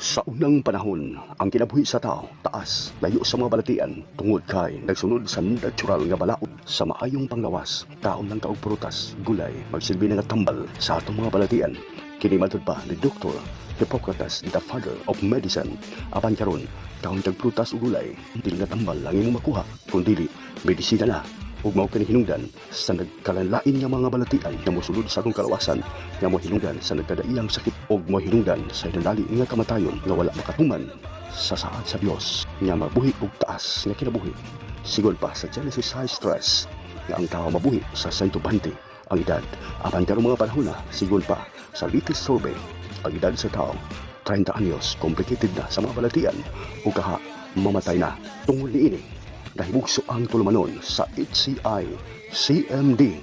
Sa unang panahon, ang kinabuhi sa tao, taas, layo sa mga balatian, tungod kay nagsunod sa natural nga balaod sa maayong panglawas, taon lang kaog prutas, gulay, magsilbi na tambal sa atong mga balatian. Kini matud pa ni Dr. Hippocrates, the father of medicine. Apan karon, taon kag prutas ug gulay, dili na tambal lang imong makuha, kundi medisina na. Ug mao kini hinungdan sa nagkalanlain nga mga balatian nga mosulod sa atong kalawasan, nga mohinungdan sa nagkadaiyang sakit ug mohinungdan sa hinanali nga kamatayon nga wala makatuman sa saad sa Dios nga mabuhi ug taas nga kinabuhi. Sigol pa sa Genesis high stress nga ang tao mabuhi sa 120 ang edad. Apan karong mga panahon na sigol pa sa latest survey ang edad sa tao 30 anyos, complicated na sa mga balatian ug kaha mamatay na tungod niini. Nahibugso ang tulumanon sa HCI CMD.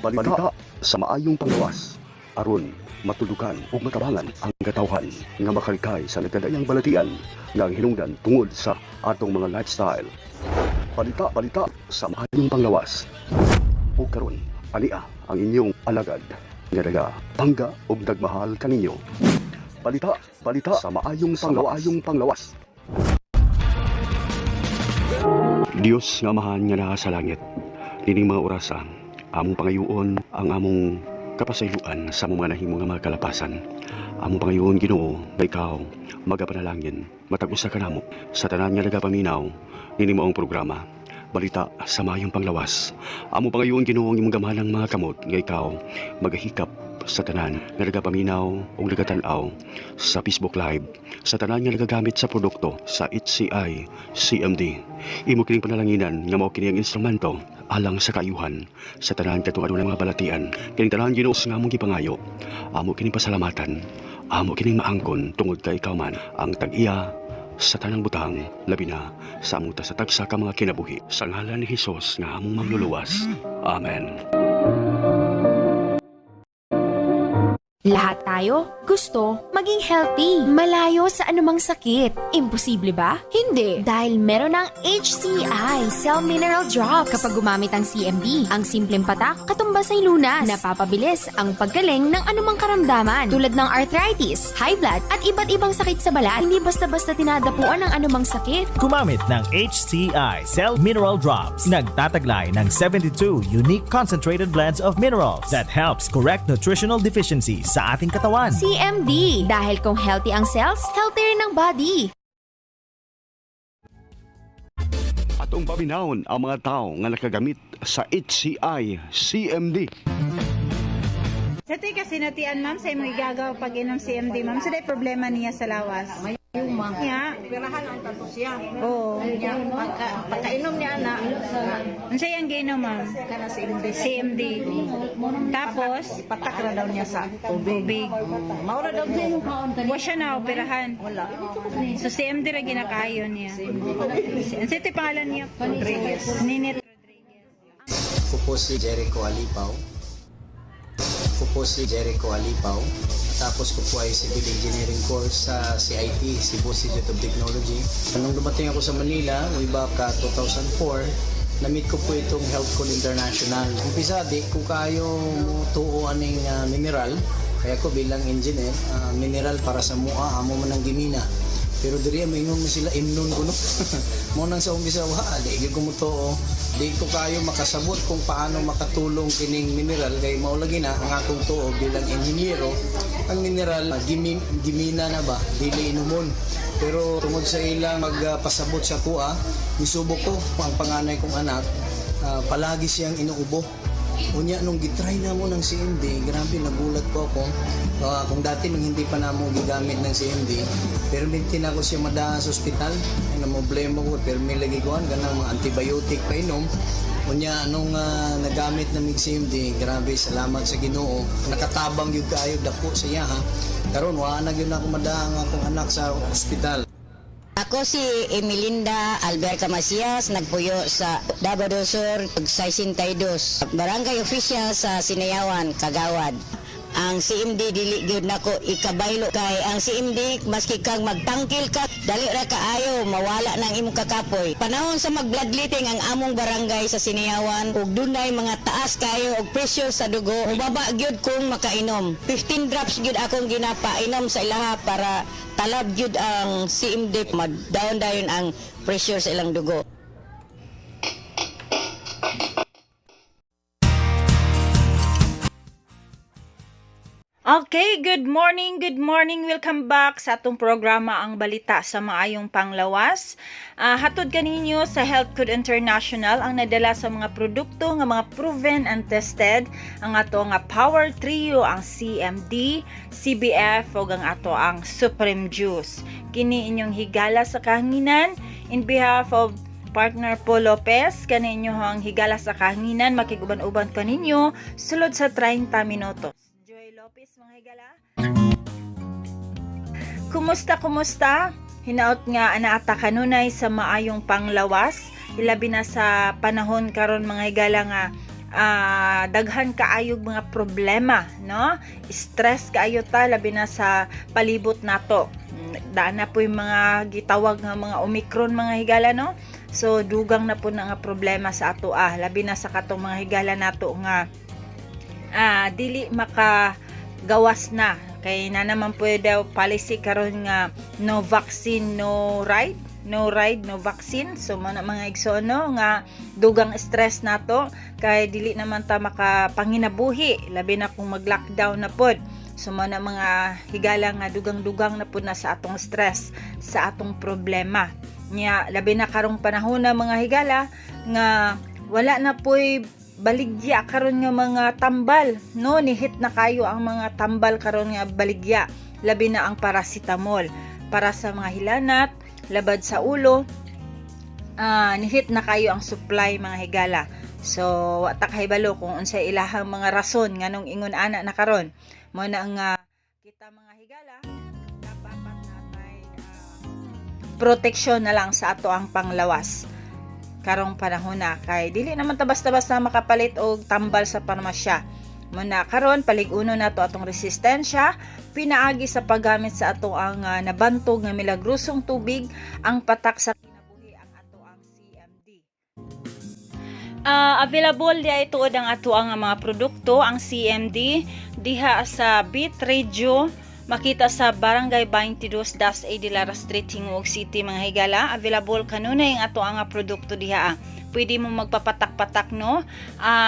Balita sa maayong panglawas aron matulukan ug matabangan ang katawhan nga makalikay sa nagkadayang balatian nga hinungdan tungod sa atong mga lifestyle. Balita sa maayong panglawas. Ug karon ania ang inyong alagad nga daga bangga ug nagmahal kaninyo. Balita sa maayong panglawas. Dios nga mahan nga naa sa langit, dining mga orasa, among pangayoon ang among kapasayloan sa among mga nahimo nga mga kalapasan. Among pangayoon Ginoo, nga ikaw magapanalangin, matag-usa ka namo sa tanan nga nagapaminaw dining maong programa. Balita sa maayong panglawas. Among pangayoon Ginoo ang imong gamalang mga kamot nga ikaw magahikap sa tanan nga nagapaminaw o nagatanaw sa Facebook Live, sa tanan nga nagagamit sa produkto sa HCI CMD. Imo kining panalanginan nga mao kini ang instrumento alang sa kaayuhan sa tanan kadtong adunay mga balatian. Kining tanan Ginoo nga among gipangayo, amo kining pasalamatan, amo kining maangkon tungod kay ikaw man ang tag-iya sa tanang butang, labi na sa among tasatagsa ka mga kinabuhi. Sa ngalan ni Hesus nga among magluluwas. Amen. Lahat tayo gusto maging healthy, malayo sa anumang sakit. Imposible ba? Hindi. Dahil meron ng HCI Cell Mineral Drops. Kapag gumamit ang CMD, ang simpleng patak katumbas ay lunas. Napapabilis ang paggaling ng anumang karamdaman tulad ng arthritis, high blood at iba't ibang sakit sa balat. Hindi basta-basta tinadapuan ng anumang sakit. Gumamit ng HCI Cell Mineral Drops. Nagtataglay ng 72 unique concentrated blends of minerals that helps correct nutritional deficiencies sa ating katawan. CMD. Dahil kung healthy ang cells, healthy rin ang body. Atong paminawon ang mga tao nga nakagamit sa HCI CMD. Sa ito kasi natian, ma'am, sa imong igagaw pag inom CMD, ma'am. Sa problema niya sa lawas. Yeah. Pirahan ang tato siya. Oo. Pagkainom niya na, Ano siya yung gainom, ma'am? kana si MD. CMD. Tapos, Ipatak na daw niya sa tubig. big. Maura daw siya. Wa siya na operahan. Wala. So, CMD ra ginakayo niya. Ano sa ito pangalan niya? Rodriguez. Ninit Rodriguez. Ako po si Jericho Alipaw. Tapos ko po ay Civil Engineering course sa CIT, Cebu Institute of Technology. Nung dumating ako sa Manila, way back 2004, na-meet ko po itong Health Code International. Umpisa, di ko kayo tuo aning mineral. Kaya ko bilang engineer, mineral para sa mua, amo man ang gimina. Pero diri maingon mo sila imnon ko no. Mo nang sa umpisa di gyud ko mo tuo. Di ko kayo makasabot kung paano makatulong kining mineral kay mao lagi na ang akong tuo bilang enhinyero. Ang mineral gimina na ba dili inumon. Pero tungod sa ilang magpasabot sa kuha, misubok ko ang panganay kong anak, palagi siyang inuubo. Unya nung gitry na mo ng CMD, grabe nagulat po ako. Kung dati nung hindi pa na mo gigamit ng CMD, pero mintin ako siya madahan sa ospital. Ay na problema ko, pero may lagi ko ganang mga antibiotic pa inom. Unya nung nagamit na mig CMD, grabe salamat sa Ginoo. Nakatabang yun kayo dako sa iya ha. Karon wa na gyud ako madahan akong anak sa ospital. Ako si Emilinda Alberta Macias, nagpuyo sa Davao del Sur, 62, barangay official sa Sinayawan, Kagawad. ang CMD dili gyud nako ikabaylo kay ang CMD maski kang magtangkil ka dali ra kaayo mawala nang imong kakapoy. Panahon sa mag-bloodletting ang among barangay sa Siniawan ug dunay mga taas kayo og presyo sa dugo. Mubaba gyud kung makainom. 15 drops gyud akong ginapainom sa ilaha para talab gyud ang CMD mag-down dayon ang pressure sa ilang dugo. Okay, good morning. Welcome back sa atong programa ang Balita sa Maayong Panglawas. Hatod kaninyo sa Health Code International ang nadala sa mga produkto nga mga proven and tested ang ato nga Power Trio, ang CMD, CBF ug ang ato ang Supreme Juice. Kini inyong higala sa kahanginan in behalf of partner Paul Lopez, kaninyo ang higala sa kahanginan makiguban-uban kaninyo sulod sa 30 minutos. Lopez, mga higala. Kumusta? Hinaot nga anaata kanunay sa maayong panglawas. Ilabi na sa panahon karon mga higala nga daghan kaayog mga problema, no? Stress kaayo ta labi na sa palibot nato. Daan na po yung mga gitawag nga mga Omicron mga higala, no? So dugang na po na nga problema sa ato labi na sa katong mga higala nato nga dili makagawas na kay na naman pwede policy karon nga no vaccine no ride no vaccine. So mga igsono nga dugang stress nato kay dili naman ta makapanginabuhi labi na kung mag-lockdown na pod. So mga higala nga dugang na pod na sa atong stress, sa atong problema nya labi na karong panahon na mga higala nga wala na po'y baligya karon nga mga tambal, no? Nihit na kayo ang mga tambal karon nga baligya, labi na ang paracetamol para sa mga hilanat, labad sa ulo. Nihit na kayo ang supply mga higala. So wa ta kahibalo kung unsay ilahang mga rason nganong ingon ana na karon. Mo na ang kita mga higala dapat natay proteksyon na lang sa ato ang panglawas karong panahon na kay dili naman ta basta-basta makapalit og tambal sa parmasya. Muna karon paliguno nato atong resistensya, pinaagi sa paggamit sa ato ang nabantog nga milagrosong tubig, ang patak sa kinabuhi ang ato ang CMD. Available diha ituod ang ato ang mga produkto ang CMD diha sa Beat Radio. Makita sa Barangay 22 Das A de Lara Street, Hinguog City mga higala. Available kanunay ang ato ang produkto diha. Pwede mo magpapatak-patak, no?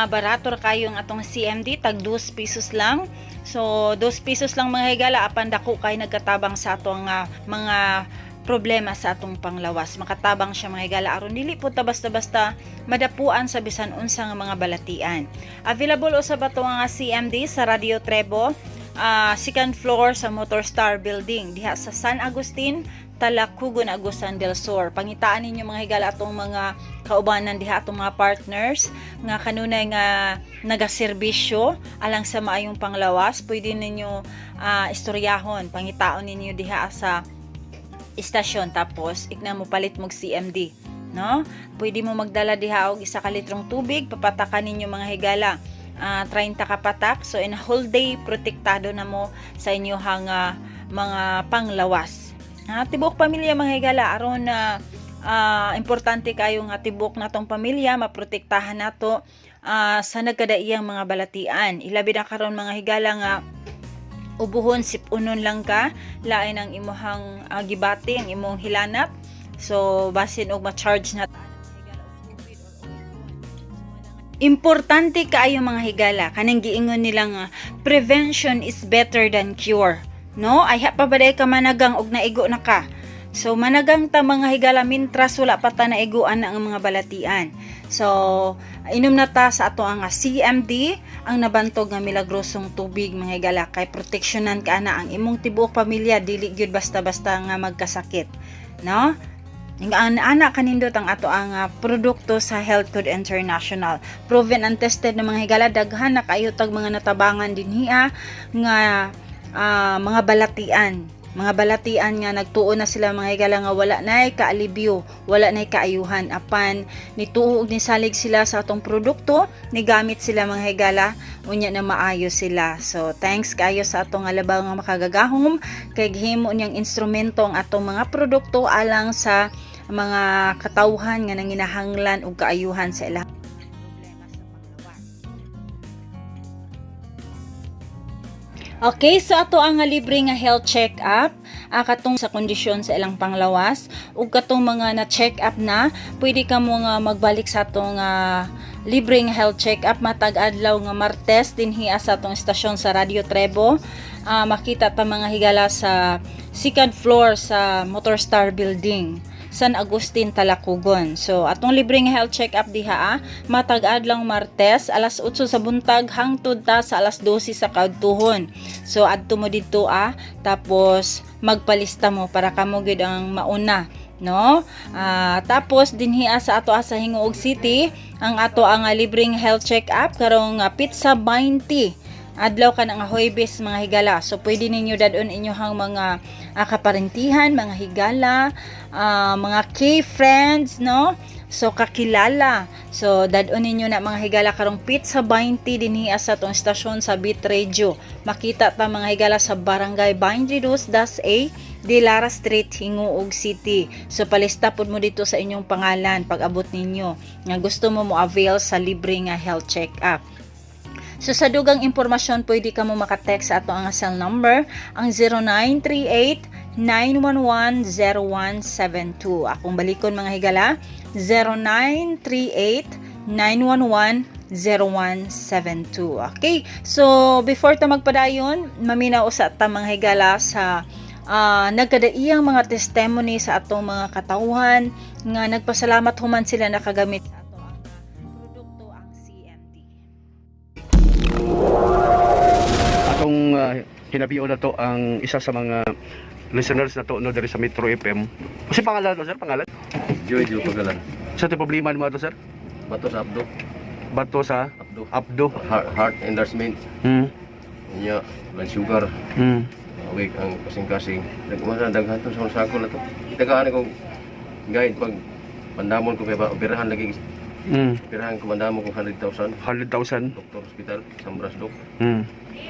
Barato ra kayo ang atong CMD, tag 2 pesos lang. So 2 pesos lang mga higala apan dako kay nagkatabang sa atong mga problema sa atong panglawas. Makatabang siya mga higala aron dili po ta basta-basta madapuan sa bisan unsa nga mga balatian. Available usab ato nga CMD sa Radio Trevo. Second floor sa Motor Star Building diha sa San Agustin, Talacugon, Agusan del Sur. Pangitaan ninyo mga higala atong mga kaubanan diha atong mga partners nga kanunay nga nagaserbisyo alang sa maayong panglawas. Pwede ninyo istoryahon, pangitaon ninyo diha sa istasyon tapos ikna mo palit mog CMD, no? Pwede mo magdala diha og 1 ka litrong tubig, papatakan ninyo mga higala. 30 kapatak. So in a whole day protektado na mo sa inyo mga panglawas. Tibok pamilya mga higala aron importante kayo nga tibok natong pamilya maprotektahan nato sa nagkadaiyang mga balatian. Ilabi na karon mga higala nga ubuhon sipunon lang ka lain ang imong gibati ang imong hilanat. So basin og ma-charge na importante kaayo mga higala kanang giingon nila nga prevention is better than cure, no? Ay pa baday ka managang og naigo na ka. So managang ta mga higala mintras wala pa ta naiguan na ang mga balatian. So inom na ta sa ato ang CMD, ang nabantog nga milagrosong tubig mga higala kay proteksyonan ka na ang imong tibuok pamilya dili gyud basta-basta nga magkasakit, no? Anak kanindot ang ato ang produkto sa Health Code International. Proven and tested na mga higala, daghan na kayo tag mga natabangan dinhiya nga mga balatian. mga balatian nga nagtuo na sila mga higala nga wala nay kaalibyo, wala nay kaayuhan apan nituo ni salig sila sa atong produkto, ni gamit sila mga higala unya na maayo sila. So thanks kayo sa atong alabaw nga makagagahom kay gihimo niyang instrumento ang atong mga produkto alang sa mga katawhan nga nanginahanglan og kaayuhan sa ilang problema sa panglawas. Okay, so ato ang libre nga health check-up katong sa kondisyon sa ilang panglawas ug katong mga na-check up na, pwede ka mo nga magbalik sa atong libre nga health check-up matag adlaw nga Martes dinhi sa atong estasyon sa Radio Trevo. Makita ta mga higala sa second floor sa Motorstar Building, San Agustin, Talakugon. So atong libreng health check-up diha matag adlaw Martes alas 8 sa buntag hangtod ta sa alas 12 sa kaadtuhon. So adto mo dito tapos magpalista mo para kamo gid ang mauna, no? Tapos dinhi sa ato sa Hinguog City ang ato ang libreng health check-up karong Pizza 20 adlaw ka nga Huwebes mga higala. So pwede ninyo dadon inyohang mga kaparentihan, mga higala, mga K-friends, no? So kakilala. So dadon ninyo na mga higala karong Pizza 20 dinhi sa tong estasyon sa Beat Radio. Makita ta mga higala sa Barangay 22-A de Lara Street, Hinguog City. So palista pod mo dito sa inyong pangalan pag abot ninyo nga gusto mo avail sa libre nga health check-up. So sa dugang impormasyon pwede ka mo makatext sa ato ang cell number ang 0938-911-0172. Akong balikon mga higala 0938-911-0172. Okay, so before ta magpadayon maminaw sa ta mga higala sa nagkadaiyang mga testimony sa atong mga katawhan nga nagpasalamat human sila nakagamit sa ato ang produkto ang CMD. Atong hinabiyo na to ang isa sa mga listeners na to no diri sa Metro FM. Kasi pangalan to sir, pangalan? Joy Pagalan. Sa to problema mo to sir? Bato sa Abdo. Bato sa Abdo. Heart enlargement. Nya, blood sugar. Awake ang kasing-kasing. Nagmana daghan to sa sakol na to. Itagaan ko guide pag pandamon ko kay operahan lagi. Operahan ko pandamon ko 100,000. 100,000. Doktor hospital sa Brasdok.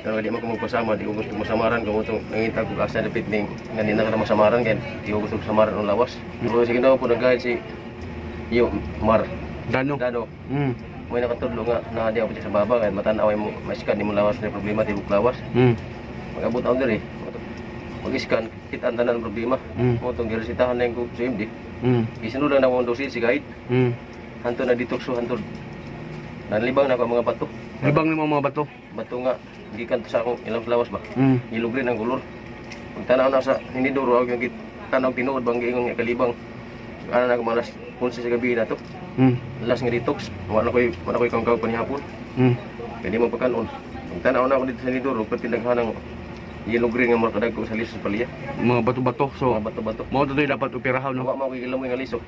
Pero di mo ko magpasama, di ko gusto masamaran ko ito. Nangita ko asa na pitning. Ganina ka na masamaran kaya di ko gusto samaran ng lawas. Pero sige daw po nag-guide si Mar Dano. May nakatudlo nga na di ako sa baba kaya matanaw mo ma-scan di mo lawas na problema di mo lawas. Mag-abot ako diri. Mag-scan kita ang tanan problema. Mo tong giresitahan na yung CMD. Gisunod lang na akong dosis si guide. Hanto na detox so hanto. Nanlibang na ako mga bato. Libang ni mga bato. Bato nga gikan to sa akong ilang lawas ba. Yellow green ang kulor. Pag tanaw na sa hinidoro ako yung tanaw tinuod bang giingon nga kalibang. Ana na ko malas 11 sa gabi na to. Last nga detox, wala ko ikang kaw panihapon. Kaya di mo pagkanon. Pag tanaw na ako dito sa Nidoro, pati naghanang yellow green nga mga kadag ko sa liso sa palya. Mga bato-bato. So Mga bato-bato. mo to dapat operahan no. Nawa mo ko ilang nga liso.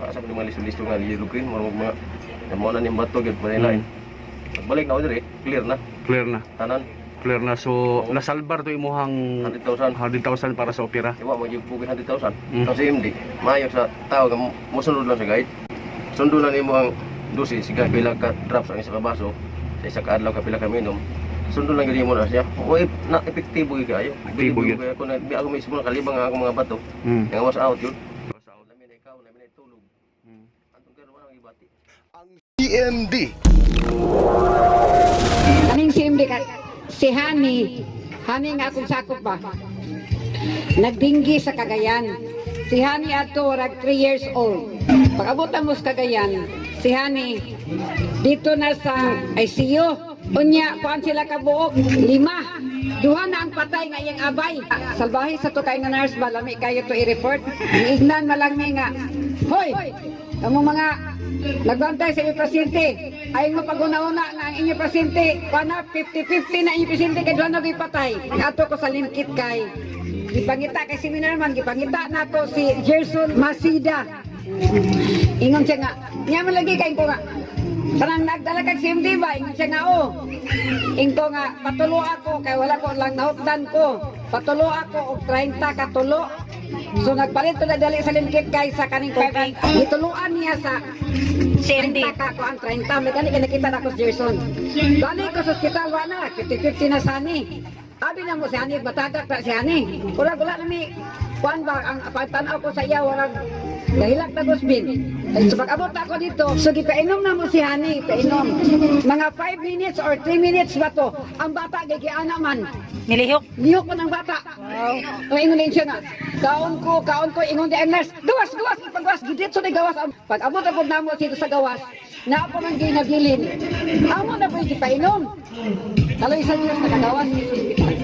Asa ko yung mga liso-liso nga yellow green, mga mo na niyang bato, gud pa nila. Pagbalik na ako diri, clear na. Clear na. Tanan, Clear na. So nasalbar to imong 100,000. 100,000 para sa opera. Iwa mo yung bukid 100,000. Ang CMD, mayo sa tao nga mosunod lang sa guide. Sundo lang nimo ang dosis, siga pila ka drops ang isa ka baso, sa isa ka adlaw ka pila ka minom. Sundo lang gid mo na siya. O na epektibo gyud kayo. Epektibo gyud. Ako na di ako mismo kalibang ang akong mga bato. Nga mas out yun. Mas out. Lamin ikaw, lamin tulog. Antong karon wala gibati. CMD. Kaming CMD ka, si Hani nga akong sakop ba? Nagdinggi sa Cagayan. Si Hani ato rag 3 years old. Pag-abot mo sa Cagayan, si Hani dito na sa ICU. Unya, kuan sila kabuok, 5. Duha na ang patay nga iyang abay. Salbahe sa to kay nga nurse ba, lami kayo to i-report. Giignan malangmi nga. Hoy! Kamong mga nagbantay sa inyong pasyente, ay mo pag-una-una na ang inyong pasyente, pana 50-50 na inyong pasyente kay duha na patay. Ato ko sa limkit kay gipangita kay seminar man, gipangita na to si Gerson Masida. Ingon siya nga, niya man lagi kay ko nga, Sanang nagdala kag CMD ba? Ingon siya nga Ingko nga, patulo ako, kay wala ko lang nautdan ko. Patulo ako, og 30 katulo. So nagpalit to na dali sa lingkit kay sa kaning 5. Gituluan niya sa CMD. 30 ka ko ang 30. May kani nakita na ko sa Gerson. Balik ko sa ospital, wala na. 50-50 na sani. Abi na mo si Hani, batagak na si Hani. Wala na mi. Kuan ba, ang pagtanaw ko sa iya, walang dahilak na gusbin. Ay, so pag-abot na ako dito, so gipainom na mo si Hani, painom. Mga 5 minutes or 3 minutes ba to? Ang bata, gigiana man. Nilihok. Lihok mo ng bata. Wow. Ang ingon din siya nga, kaon ko, ingon di ang nurse. Gawas, paggawas, gidit so di gawas. Pag abot na mo dito sa gawas, na ako man ginagilin. Amo na po yung gipainom. Kalau isang years nakagawas,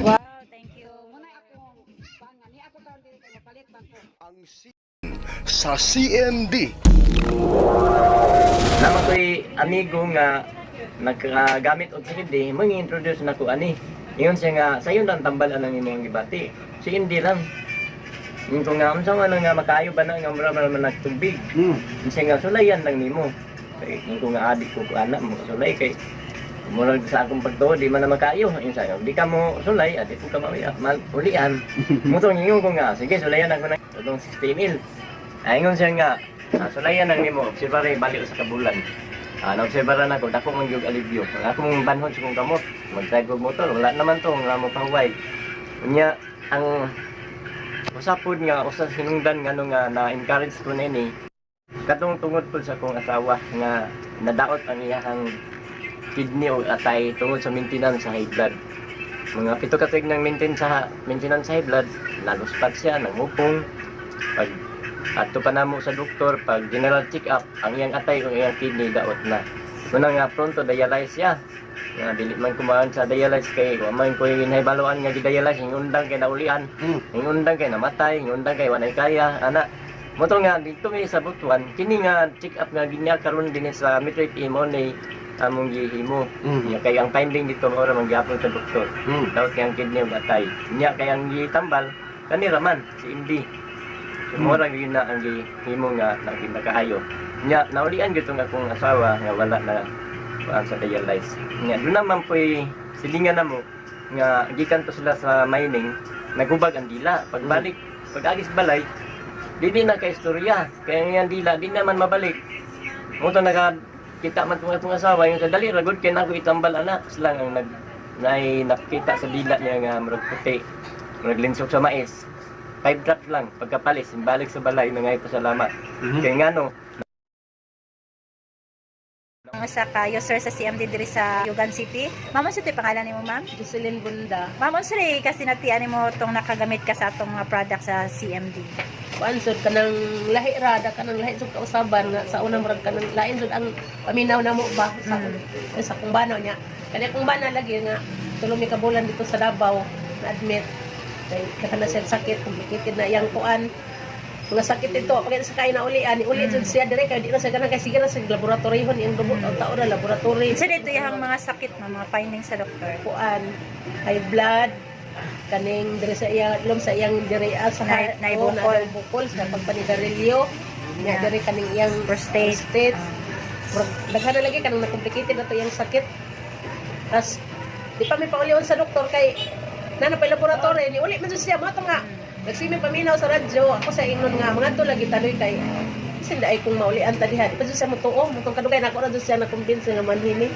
Wow, thank you. Sa CMD. Nama ko'y amigo nga naggamit og CMD, mo introduce na ko ani. Ingon siya nga sayo lang tambalan ang imong gibati. CMD lang. Ingon ko nga unsa man nga makayo ba na nga mura man nagtubig. Siya nga sulayan lang nimo. Kay ingon ko nga adik ko anak mo sulay kay murag sa akong pagtuo di man na makayo. Ingon siya, di ka mo sulay, adi ko ka ulian. Mutong ingon ko nga sige sulayan ako na tong 60 mil. Ingon siya nga sulayan lang nimo, obserbare balik sa kabulan. Naobserbaran ako, dako man yung alivyo. Ako mong banhon sa kong kamot, mag-drive kong motor, wala naman to, wala mo pahuway. Unya, ang usapod nga, usas hinungdan nga nung na-encourage ko na ini, katong tungod po sa kong asawa nga nadaot ang iyahang kidney o atay tungod sa maintenance sa high blood. Mga 7 ka tuig ng maintenance sa high blood, naluspat siya, nangupong, pag ato pa namo sa doktor pag general check up ang iyang atay o iyang kidney daot na. Muna nga pronto dialyze siya. Nga dili man kumaan sa dialyze kay wa man ko yung hinaybaluan nga di-dialyze ingundang kay naulian. Ingundang kay namatay, ingundang kay wanay kaya ana. Moto nga dito mi sa Butuan kini nga check up nga ginya karon din sa Metric mo ni among gihimo. Nya kay ang finding dito mo ra mangyapon sa doktor. Daot kay ang kidney ug atay. Nya kay ang gitambal kanira man si MD. Mura gyud na ang gihimo nga nakaayo. Nya naulian gyud nga akong asawa nga wala na sa dialyze. Nya do naman po'y silingan namo nga gikan to sila sa mining, nagubag ang dila. Pagbalik, pag-agis balay, dili na kay istorya. Kaya nga dila di naman mabalik. Moto nakita man tong asawa yung sa dali ragod kay nako itambal ana sila ang nakita sa dila niya nga murag puti. Murag linsok sa mais. 5 drops lang, pagkapalis, balik sa balay, nangay pasalamat. Kaya nga no, Sa kayo, sir, sa CMD diri sa Yugan City. Ma'am, ano ito pangalan ni mo, ma'am? Jocelyn Bunda. Ma'am, ano sir, kasi natiyan mo itong nakagamit ka sa itong mga product sa CMD. Kuan sud kanang lahi ra da kanang lahi sud kausaban nga sa unang murag kanang lain sud ang paminaw namo ba sa kung banaw niya. Kani kung bana lagi nga tulo mi ka bulan dito sa Davao na admit kay kana siya sakit complicated na yang kuan. Mga sakit ito, pag sa kain na ulian, uli dyan siya dire kaya di na siya ganang kasi sige na sa laboratoryo yung dugo tao na laboratory. So dito yung mga sakit, mga findings sa doktor. Kuan, high blood, kaning dire sa iyang lom sa iyang dire sa heart naibukol sa pagpanigarilyo nya dire kaning iyang prostate. Daghan na lagi kanang na-complicated na to yung sakit. Tas di pa may pauliwan sa doktor kay nana pa laboratory ni uli man siya mo nga nagsimi paminaw sa radyo ako sa ingon nga mga to lagi tanoy kay sila ay kung maulian ta diha di pa siya motuo mutong kadugay nako ra siya na convince nga manhini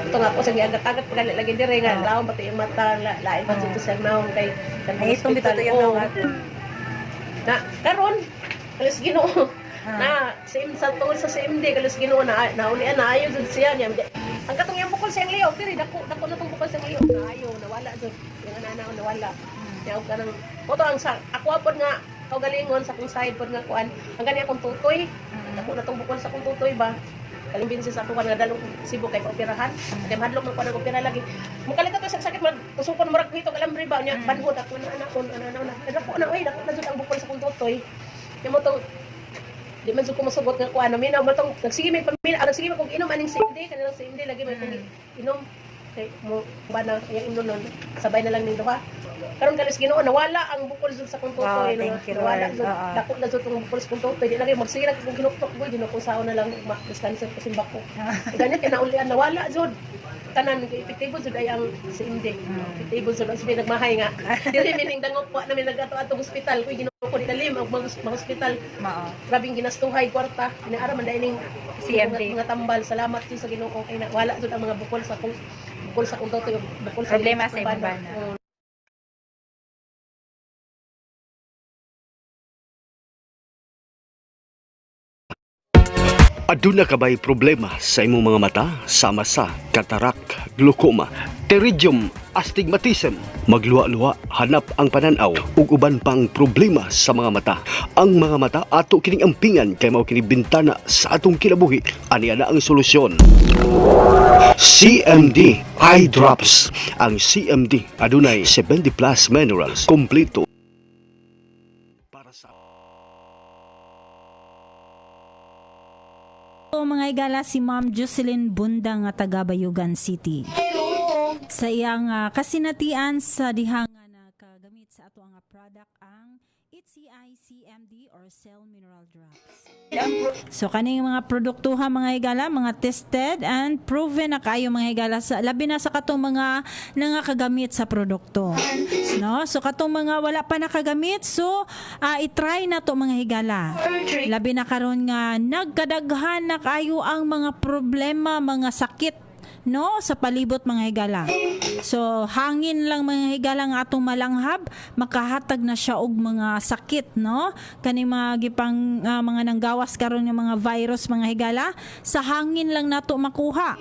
ito nga ako sa giagat-agat pag lagi dire nga laom pati yung mata lain pa dito sa naon kay ay itong bitato yung na karon kalis Ginoo na same sa tungod sa CMD kalis Ginoo na naulian na ayo jud siya niya ang katong yung bukol siyang liog diri dako na tong bukol siyang liog na ayo nawala jud yung ananaw nawala kaya og kanang oto ang sa ako apod nga kaugalingon sa kung side pod nga kuan ang gani akong tutoy dako na tong bukol sa akong tutoy ba kalimbin sa ako nga dalong Cebu kay paoperahan kay hadlok man ko opera lagi mukalit to sa sakit magusupon murag nito kalambre ba nya banhod ako na anak ko ana dako na oy dako na jud ang bukol sa akong tutoy kamo tong di man jud ko masugot nga kuan minaw mo tong nagsige may pamina nagsige kog inom aning CMD kanang CMD lagi may inom kay mo ba na yung inunon sabay na lang ning duha. Karon kalis Ginoo nawala ang bukol jud sa kung tutoy thank you, nawala Lord. jud Oo. dako na jud ang bukol sa kung tutoy di na kay magsige na kung ginuktok boy di na ko saon na lang ma-discancer ko simbak ko. Ganyan kay naulian nawala jud tanan kay epektibo jud ay ang si Indi. Epektibo jud ang sabi nagmahay nga. Dili mining dangop pa namin nagato-ato hospital ko Ginoo ko di kalim ang mga hospital. Mao. Grabing ginastuhay kwarta. Inaara man dai ning CMD. mga tambal. Salamat jud sa Ginoo kay wala jud ang mga bukol sa kung tutoy bukol sa Problema sa imong imong bana. Oo. Aduna ka ba'y problema sa imong mga mata sama sa katarak, glaucoma, pterygium, astigmatism, magluwa-luwa, hanap ang pananaw ug uban pang problema sa mga mata. Ang mga mata ato kining ampingan kay mao kini bintana sa atong kinabuhi. Ani ana ang solusyon. CMD Eye Drops. Ang CMD adunay 70 plus minerals kompleto para sa mga igala si Ma'am Jocelyn Bunda nga taga Bayugan City. Sa iyang kasinatian sa dihanga na kagamit sa ato nga product ang HCI CMD or Cell Mineral Drops. So kaning mga produktuha mga higala, mga tested and proven na kayo mga higala sa labi na sa katong mga nangakagamit sa produkto. No? So katong mga wala pa nakagamit, so i-try na to mga higala. Labi na karon nga nagkadaghan na kayo ang mga problema, mga sakit no sa palibot mga higala. So hangin lang mga higala nga atong malanghab makahatag na siya og mga sakit no kani mga gipang mga nanggawas karon nga mga virus mga higala sa hangin lang nato makuha.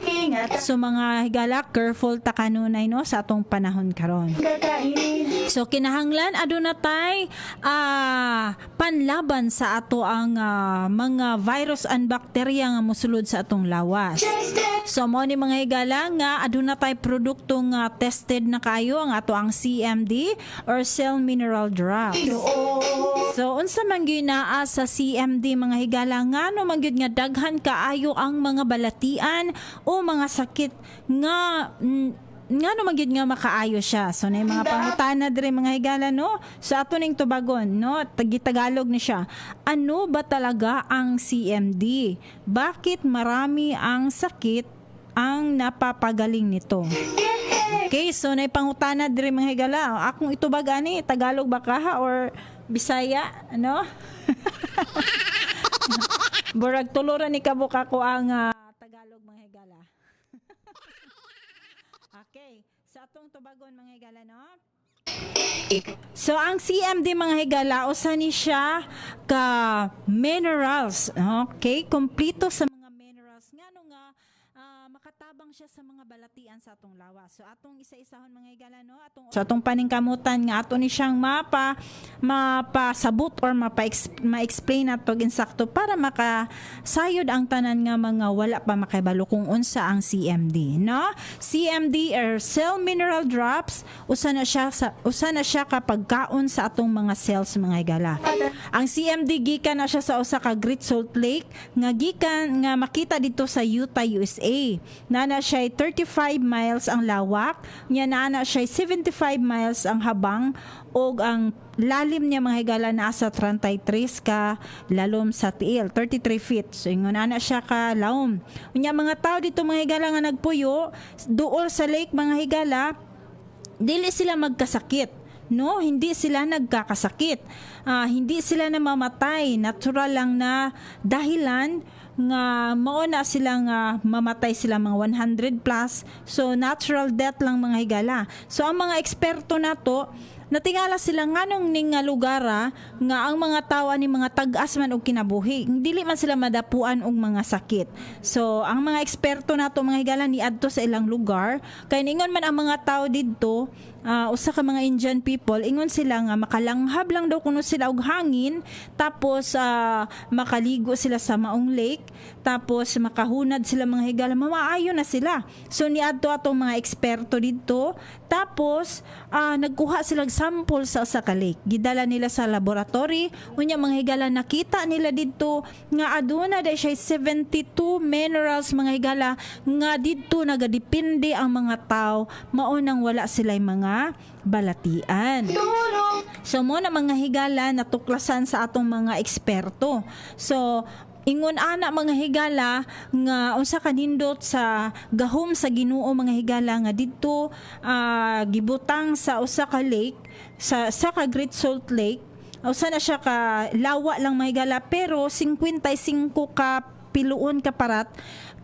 So mga higala careful ta kanunay no sa atong panahon karon. So kinahanglan aduna tay panlaban sa ato ang mga virus and bacteria nga mosulod sa atong lawas. So mo ni mga higala nga aduna tay produkto nga tested na kayo ang ato ang CMD or Cell Mineral Drops. So unsa man gyud naa sa CMD mga higala nga no man gyud nga daghan kaayo ang mga balatian o mga sakit nga nga no magyud nga makaayo siya. So na mga pangutana dire mga higala no sa ato ning tubagon no Tagalog ni siya. Ano ba talaga ang CMD? Bakit marami ang sakit ang napapagaling nito? Okay, so na pangutana dire mga higala. Akong itubag ani Tagalog ba ka or Bisaya ano? Burag tuluran ni kabuka ko ang Tagalog mga higala. Okay, sa atong tubagon mga higala no. So ang CMD mga higala usa ni siya ka minerals, okay? Kompleto sa mga minerals ngano nga makatabang siya sa mga balatian sa atong lawas. So atong isa-isahon mga higala no, sa atong paningkamutan nga ato ni siyang mapasabot or ma-explain nato insakto para makasayod ang tanan nga mga wala pa makahibalo kung unsa ang CMD, no? CMD or Cell Mineral Drops usa na siya kapag kaon sa atong mga cells mga higala. Ang CMD gikan na siya sa usa ka Great Salt Lake nga gikan nga makita dito sa Utah, USA. Nana siya 35 miles ang lawak, nya nana siya 75 miles ang habang og ang lalim niya mga higala nasa 33 ka lalom sa tiil, 33 feet. So ingon ana siya ka laom. Unya mga tao dito mga higala nga nagpuyo duol sa lake mga higala, dili sila magkasakit. No, hindi sila nagkakasakit. Hindi sila namamatay. Natural lang na dahilan nga mauna silang mamatay sila mga 100 plus. So natural death lang mga higala. So ang mga eksperto nato natingala sila nganong ning lugar nga ang mga tawo ni mga tag-as man og kinabuhi dili man sila madapuan og mga sakit. So ang mga eksperto nato mga higala ni adto sa ilang lugar kay ningon man ang mga tawo didto usa ka mga Indian people ingon sila nga makalanghab lang daw kuno sila og hangin, tapos makaligo sila sa maong lake, tapos makahunad sila mga higala, mamaayo na sila. So niadto atong mga eksperto didto, tapos nagkuha sila sample sa usa ka lake, gidala nila sa laboratory, unya mga higala nakita nila didto nga aduna day siya 72 minerals mga higala nga didto nagadepende ang mga tao mao nang wala sila'y mga balatian. So mo na mga higala natuklasan sa atong mga eksperto. So ingon ana mga higala nga unsa kanindot sa gahom sa Ginoo mga higala nga didto gibutang sa usa ka lake sa ka Great Salt Lake. Usa na siya ka lawa lang mga higala pero 55 ka piluon ka parat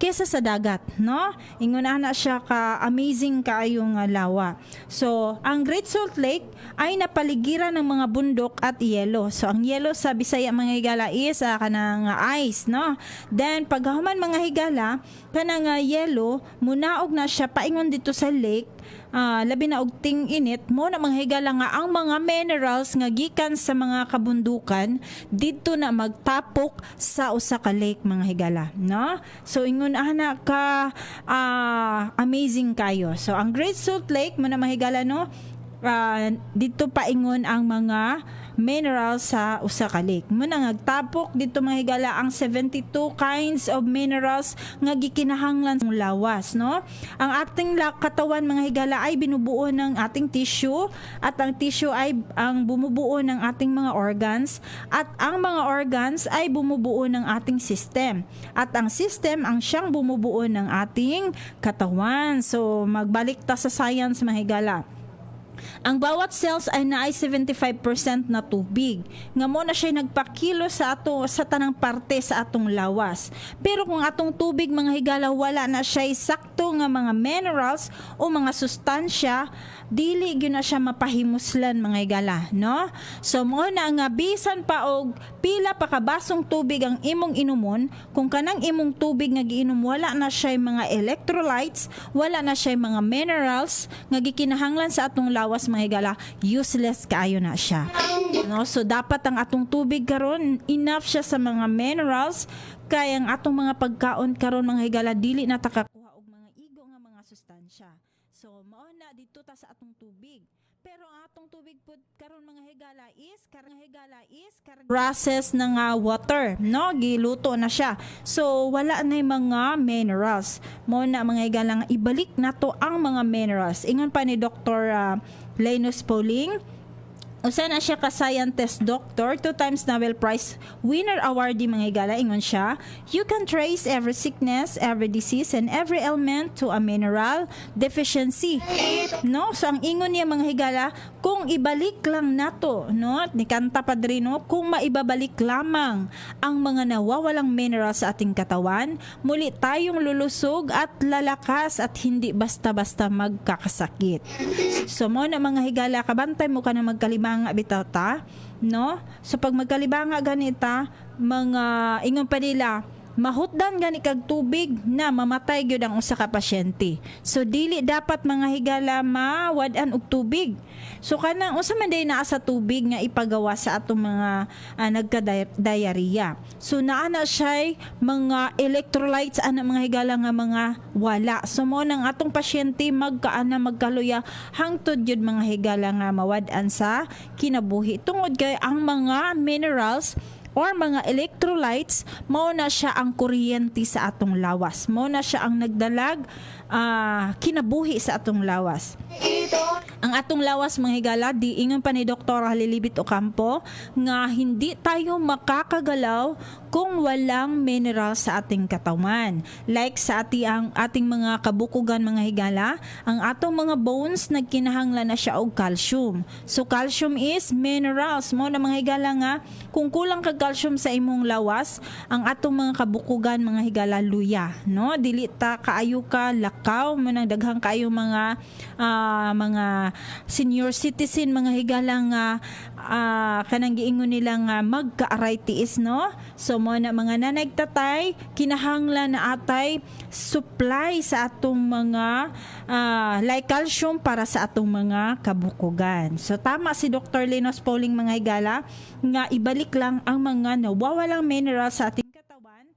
kesa sa dagat, no? Ingon na siya ka amazing kaayong lawa. So, ang Great Salt Lake ay napaligiran ng mga bundok at yelo. So, ang yelo sa Bisaya mga higala is kanang ice, no? Then paghuman mga higala kanang yelo munaog na siya paingon dito sa lake. Labi na og ting init mo na mga higala nga ang mga minerals nga gikan sa mga kabundukan didto na magtapok sa usa ka lake mga higala, no? So ingon ana ka amazing kayo. So ang Great Salt Lake mo na mga higala, no? Dito paingon ang mga minerals sa usa ka lake. Muna nagtapok dito mga higala ang 72 kinds of minerals nga gikinahanglan sa lawas, no? Ang ating katawan mga higala ay binubuo ng ating tissue, at ang tissue ay ang bumubuo ng ating mga organs, at ang mga organs ay bumubuo ng ating system, at ang system ang siyang bumubuo ng ating katawan. So magbalik ta sa science mga higala. Ang bawat cells ay naay 75% na tubig. Nga mo na siya nagpakilo sa tanang parte sa atong lawas. Pero kung atong tubig mga higala wala na siya sakto nga mga minerals o mga sustansya, dili gyud na siya mapahimuslan mga higala, no? So mo na nga bisan pa og pila pa ka basong tubig ang imong inumon, kung kanang imong tubig nga giinom wala na siya mga electrolytes, wala na siya mga minerals nga gikinahanglan sa atong lawas mga higala, useless kaayo na siya, no? So dapat ang atong tubig karon enough siya sa mga minerals, kay ang atong mga pagkaon karon mga higala dili na takakuha og mga igo nga mga sustansya. So mao na dito ta sa atong tubig. Pero ang atong tubig pud karon mga higala is process ng water, no? Giluto na siya. So wala na mga minerals. Mo na mga higala nga ibalik nato ang mga minerals. Ingon pa ni Dr. Linus Pauling, usa na siya ka scientist doctor, 2 times Nobel Prize winner awardee mga higala, ingon siya, you can trace every sickness, every disease, and every ailment to a mineral deficiency, no? So ang ingon niya mga higala, kung ibalik lang nato, no, ni Kanta Padrino, kung maibabalik lamang ang mga nawawalang mineral sa ating katawan, muli tayong lulusog at lalakas at hindi basta-basta magkakasakit. So mo na mga higala, kabantay mo ka na magkalibanga bitaw ta, no? So pag magkalibanga ganita, mga ingon pa nila, mahutdan gani kag tubig na mamatay gyud ang usa ka pasyente. So dili dapat mga higala mawad-an og tubig. So kanang usa man day naa sa tubig nga ipagawa sa atong mga nagka-diarrhea. So naa na siya mga electrolytes ana mga higala nga mga wala. So mo nang atong pasyente magkaluya hangtod gyud mga higala nga mawad-an sa kinabuhi tungod kay ang mga minerals or mga electrolytes mao na siya ang kuryente sa atong lawas, mao na siya ang nagdalag kinabuhi sa atong lawas. Ang atong lawas mga higala, di ingon pa ni Dr. Halilibit Ocampo nga hindi tayo makakagalaw kung walang mineral sa ating katawan. Like sa ating mga kabukugan mga higala, ang atong mga bones nagkinahanglan na siya og calcium. So calcium is minerals, mo na mga higala nga kung kulang kag calcium sa imong lawas, ang atong mga kabukugan mga higala luya, no? Dili ta kaayo ka lakaw mo nang daghang kaayo mga senior citizen mga higala nga kanang giingon nila nga magka-arthritis, no? So mo na mga nanagtatay, kinahanglan na atay supply sa atong mga like calcium para sa atong mga kabukugan. So tama si Dr. Linos Pauling mga higala nga ibalik lang ang mga nawawalang mineral sa ating katawan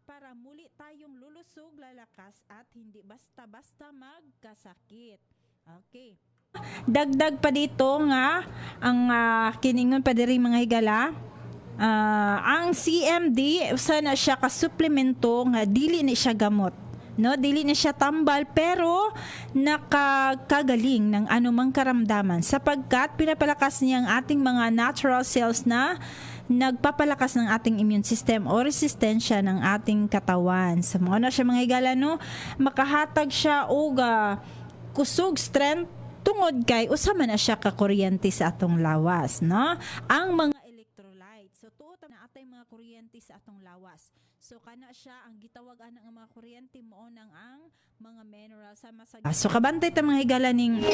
para muli tayong lulusog, lalakas at hindi basta-basta magkasakit. Okay. Dagdag pa dito nga ang kiningon pa diri mga higala, ang CMD usa na siya ka suplemento nga dili ni siya gamot, no, dili ni siya tambal, pero nakakagaling ng anumang karamdaman sapagkat pinapalakas niya ang ating mga natural cells na nagpapalakas ng ating immune system o resistensya ng ating katawan. Sa mga na siya mga higala, no, makahatag siya og kusog strength tungod kay usama na siya ka kuryente sa atong lawas, no? Ang mga electrolytes. So tuot na atay mga kuryente sa atong lawas. So kana siya ang gitawag ana nga mga kuryente mo nang ang mga mineral sama sa so kabantay ta mga higala ning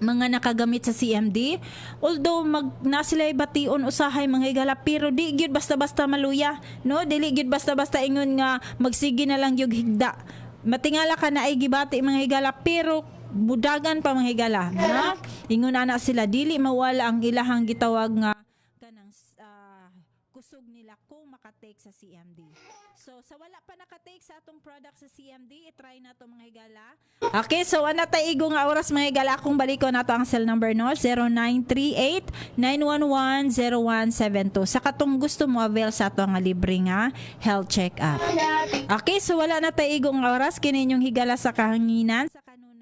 mga nakagamit sa CMD. Although na sila bation usahay mga higala, pero di gyud basta-basta maluya, no? Dili gyud basta-basta ingon nga magsige na lang yung higda. Matingala ka na ay gibati mga higala, pero budagan pa mga higala, no? Ingon ana sila dili mawala ang ilahang gitawag nga kanang kusog nila kung makatake sa CMD. So sa wala pa nakatake sa atong product sa CMD, i-try na to mga higala. Okay, so ana ta igo nga oras mga higala, akong baliko na to ang cell number no 0938-911-0172. Sa katong gusto mo avail sa ato nga libre nga health check-up. Okay, so wala na ta igo nga oras kininyong higala sa kahanginan sa kanunay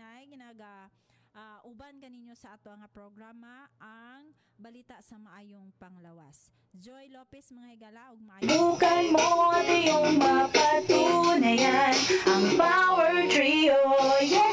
uban kaninyo sa ato nga programa ang balita sa maayong panglawas. Joy Lopez mga higala ug maayo. Bukan mo at iyong mapatunayan ang Power Trio. Yeah!